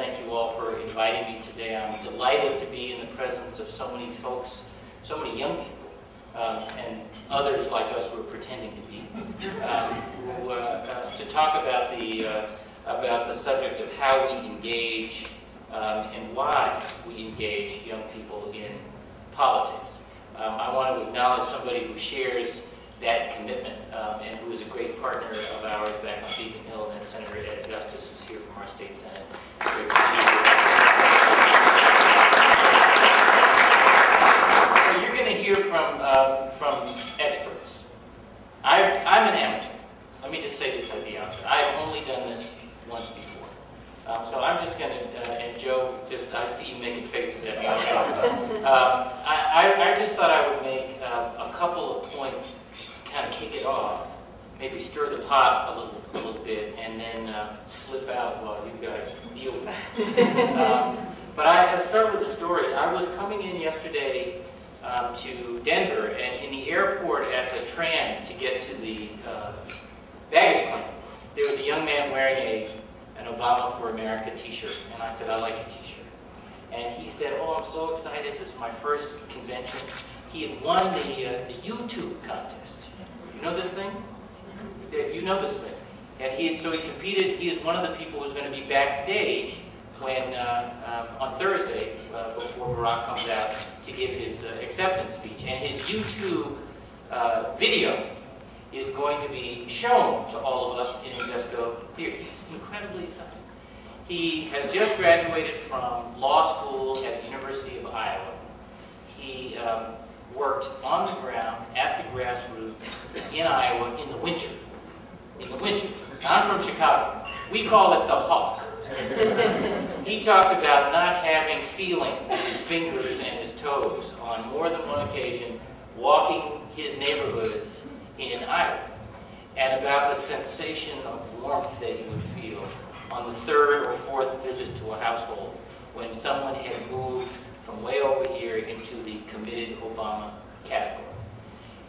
thank you all for inviting me today. I'm delighted to be in the presence of so many folks, so many young people, and others like us who are pretending to be, to talk about the subject of how we engage and why we engage young people in politics. I want to acknowledge somebody who shares that commitment and who is a great partner of ours back on Beacon Hill, and that's Senator Ed Augustus, who's here from our state senate. It's great to see you. So you're going to hear from experts. I'm an amateur. Let me just say this at the outset. I've only done this once before. So I'm just going to, and Joe, I see you making faces at me. I just thought I would make a couple of points to kind of kick it off, maybe stir the pot a little bit, and then slip out while you guys deal with it. But I'll start with a story. I was coming in yesterday to Denver, and in the airport at the tram to get to the baggage claim, there was a young man wearing an Obama for America t-shirt, and I said, I like your t-shirt. And he said, oh, I'm so excited, this is my first convention. He had won the YouTube contest. You know this thing? You know this thing. And so he competed. He is one of the people who's going to be backstage when, on Thursday, before Barack comes out to give his acceptance speech. And his YouTube video is going to be shown to all of us in Invesco Theater. He's incredibly excited. He has just graduated from law school at the University of Iowa. He worked on the ground at the grassroots in Iowa in the winter. In the winter. I'm from Chicago. We call it the hawk. He talked about not having feeling with his fingers and his toes on more than one occasion, walking his neighborhoods in Iowa, and about the sensation of warmth that you would feel on the third or fourth visit to a household when someone had moved from way over here into the committed Obama category.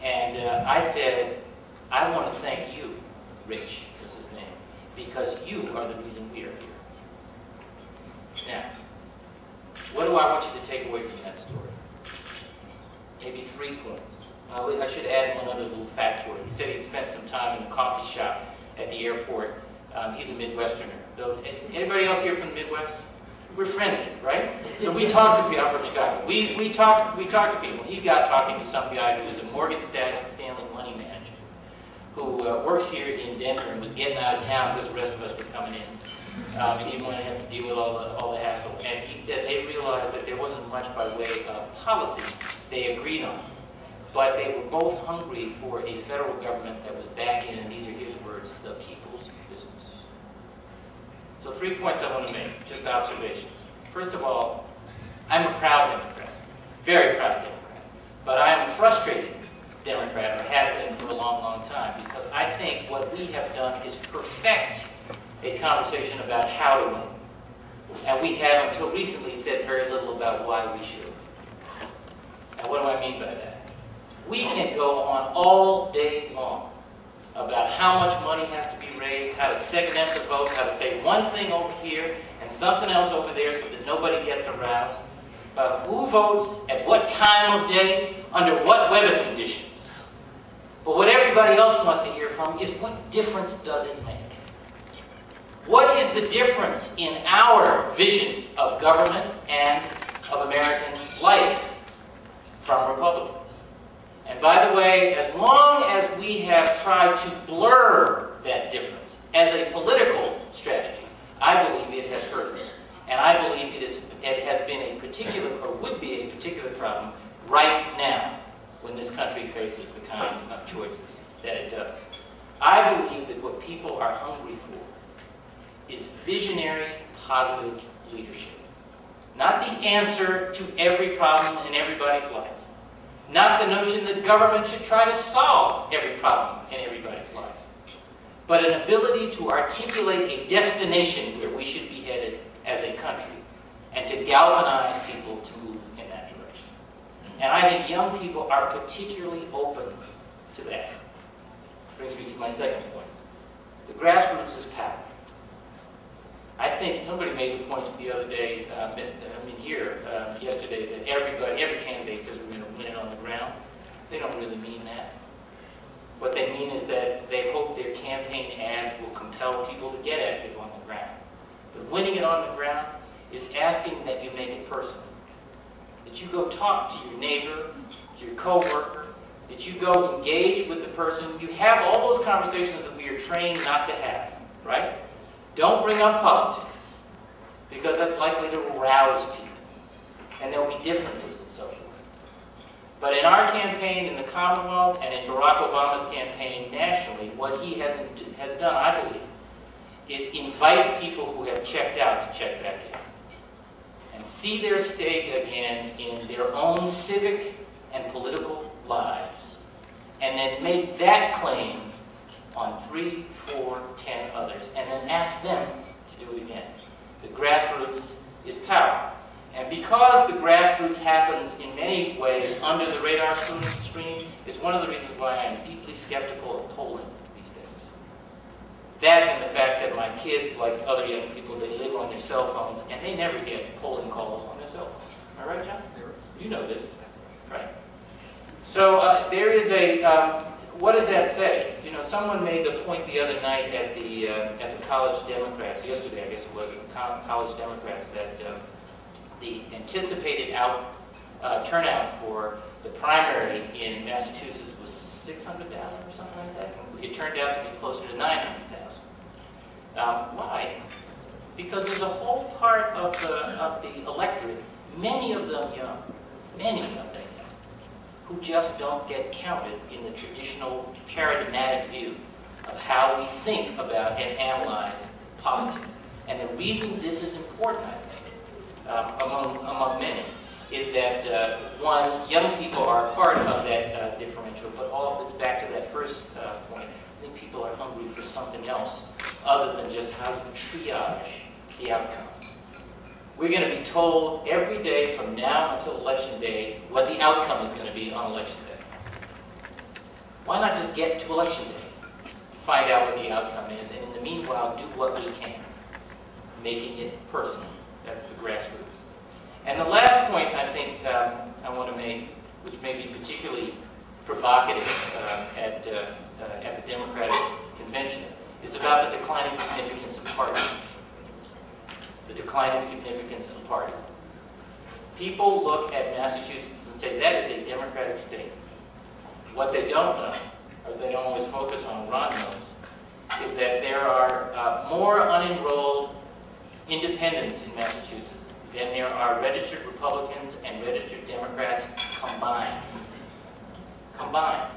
And I said, I want to thank you, Rich, was his name, because you are the reason we are here. Now, what do I want you to take away from that story? Maybe 3 points. I should add one other little factoid. He said he'd spent some time in a coffee shop at the airport. He's a Midwesterner. Anybody else here from the Midwest? We're friendly, right? So we talk to people. I'm from Chicago. We talk to people. He got talking to some guy who was a Morgan Stanley money manager who works here in Denver and was getting out of town because the rest of us were coming in. And he didn't want to have to deal with all the hassle. And he said they realized that there wasn't much by way of policy they agreed on. But they were both hungry for a federal government that was back in, and these are his words, the people's business. So 3 points I want to make, just observations. First of all, I'm a proud Democrat, very proud Democrat. But I am a frustrated Democrat, or have been for a long, long time, because I think what we have done is perfect a conversation about how to win. And we have, until recently, said very little about why we should. And what do I mean by that? We can go on all day long about how much money has to be raised, how to segment the vote, how to say one thing over here and something else over there so that nobody gets aroused, who votes at what time of day, under what weather conditions. But what everybody else wants to hear from is, what difference does it make? What is the difference in our vision of government and of American life from Republicans? And by the way, as long as we have tried to blur that difference as a political strategy, I believe it has hurt us. And I believe it has been a particular, or would be a particular problem right now when this country faces the kind of choices that it does. I believe that what people are hungry for is visionary, positive leadership. Not the answer to every problem in everybody's life. Not the notion that government should try to solve every problem in everybody's life. But an ability to articulate a destination where we should be headed as a country, and to galvanize people to move in that direction. And I think young people are particularly open to that. Brings me to my second point. The grassroots is power. I think somebody made the point the other day, yesterday, that every candidate says we're going to win it on the ground. They don't really mean that. What they mean is that they hope their campaign ads will compel people to get active on the ground. But winning it on the ground is asking that you make it personal. That you go talk to your neighbor, to your coworker, that you go engage with the person. You have all those conversations that we are trained not to have, right? Don't bring up politics, because that's likely to arouse people. And there'll be differences and so forth. But in our campaign in the Commonwealth and in Barack Obama's campaign nationally, what he has done, I believe, is invite people who have checked out to check back in. And see their stake again in their own civic and political lives. And then make that claim on 3, 4, 10 others. And then ask them to do it again. The grassroots is power. And because the grassroots happens in many ways under the radar screen, is one of the reasons why I am deeply skeptical of polling these days. That and the fact that my kids, like other young people, they live on their cell phones and they never get polling calls on their cell phones. Am I right, John? You know this, right? So there is a, what does that say? You know, someone made the point the other night at the College Democrats, yesterday I guess it was, at the College Democrats, that the anticipated turnout for the primary in Massachusetts was 600,000 or something like that. It turned out to be closer to 900,000. Why? Because there's a whole part of the electorate, many of them young, who just don't get counted in the traditional paradigmatic view of how we think about and analyze politics. And the reason this is important, I think, among many, is that, one, young people are a part of that differential, but it's back to that first point. I think people are hungry for something else other than just how you triage the outcome. We're going to be told every day from now until Election Day what the outcome is going to be on Election Day. Why not just get to Election Day, find out what the outcome is, and in the meanwhile do what we can, making it personal. That's the grassroots. And the last point I think I want to make, which may be particularly provocative at the Democratic Convention, is about the declining significance of party. The declining significance of party. People look at Massachusetts and say, that is a Democratic state. What they don't know, or they don't always focus on, Ron knows, is that there are more unenrolled independents in Massachusetts than there are registered Republicans and registered Democrats combined. Combined.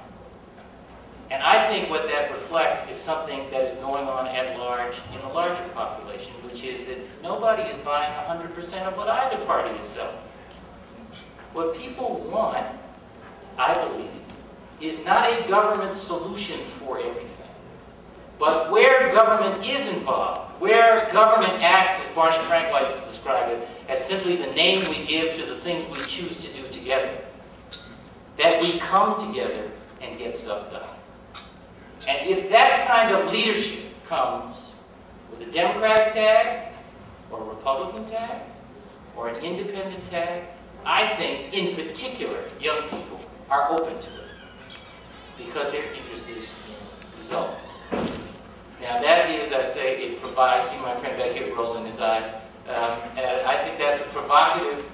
And I think what that reflects is something that is going on at large in the larger population, which is that nobody is buying 100% of what either party is selling. What people want, I believe, is not a government solution for everything, but where government is involved, where government acts, as Barney Frank likes to describe it, as simply the name we give to the things we choose to do together, that we come together and get stuff done. And if that kind of leadership comes with a Democratic tag, or a Republican tag, or an independent tag, I think, in particular, young people are open to it because they're interested in results. Now that is, I say, it provides, see my friend back here rolling his eyes, and I think that's a provocative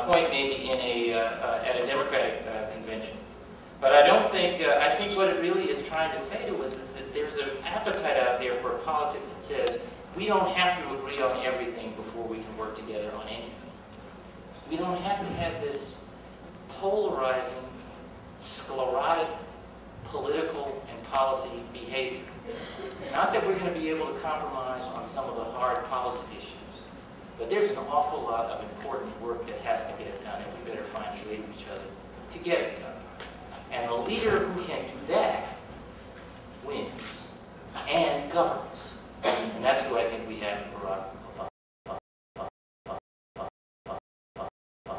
point maybe in at a Democratic convention. But I don't think, I think what it really is trying to say to us is that there's an appetite out there for politics that says we don't have to agree on everything before we can work together on anything. We don't have to have this polarizing, sclerotic political and policy behavior. Not that we're going to be able to compromise on some of the hard policy issues, but there's an awful lot of important work that has to get done, and we better find a way to each other to get it done. And the leader who can do that wins and governs. And that's who I think we have in Barack